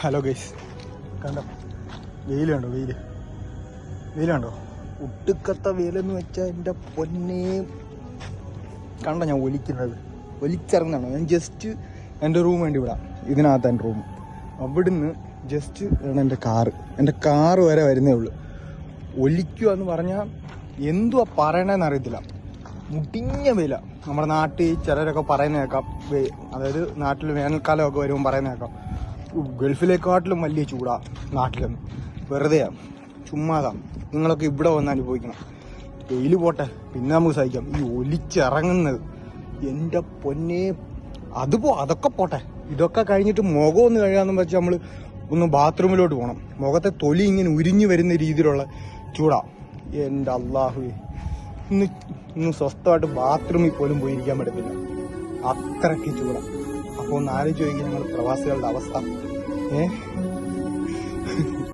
Hello guys, കണ്ടോ വെയിൽ കണ്ടോ? വെയിൽ കണ്ടോ? ഒട്ടുക്കത്ത വെയിലെന്ന് വെച്ചാൽ എൻ്റെ പൊന്നെ കണ്ടോ? ഞാൻ ഒലിച്ചിറങ്ങുന്നതാണോ? ഞാൻ ജസ്റ്റ് എൻ്റെ റൂം വേണ്ടി വിടാം. ഇതിനകത്ത് എൻ്റെ റൂം, അവിടുന്ന് ജസ്റ്റ് ആണ് എൻ്റെ കാറ് വരെ വരുന്നേ ഉള്ളൂ. ഒലിക്കുക എന്ന് പറഞ്ഞാൽ എന്തുവാ പറയണതെന്ന് അറിയത്തില്ല. മുടിഞ്ഞ വെയില. നമ്മുടെ നാട്ടിൽ ചിലരൊക്കെ പറയുന്ന കേൾക്കാം, അതായത് നാട്ടിൽ വേനൽക്കാലമൊക്കെ വരുമ്പോൾ പറയുന്ന കേൾക്കാം, ഗൾഫിലേക്കാട്ടിലും വലിയ ചൂടാ നാട്ടിലൊന്നും. വെറുതെയാ, ചുമ്മാതാ. നിങ്ങളൊക്കെ ഇവിടെ വന്ന് അനുഭവിക്കണം. വെയിൽ പോട്ടെ, പിന്നെ നമുക്ക് സഹിക്കാം. ഈ ഒലിച്ചിറങ്ങുന്നത് എൻ്റെ പൊന്നെ, അതൊക്കെ പോട്ടെ. ഇതൊക്കെ കഴിഞ്ഞിട്ട് മുഖം ഒന്ന് കഴുകാന്ന് വെച്ചാൽ നമ്മൾ ഒന്ന് ബാത്റൂമിലോട്ട് പോകണം. മുഖത്തെ തൊലി ഇങ്ങനെ ഉരിഞ്ഞു വരുന്ന രീതിയിലുള്ള ചൂടാ. എൻ്റെ അള്ളാഹുവേ, ഇന്ന് സ്വസ്ഥമായിട്ട് ബാത്റൂമിൽ പോലും പോയിരിക്കാൻ പറ്റത്തില്ല, അത്രയ്ക്ക് ചൂടാ. അപ്പോൾ ഒന്ന് ആലോചിച്ച് നോക്കി ഞങ്ങൾ പ്രവാസികളുടെ അവസ്ഥ.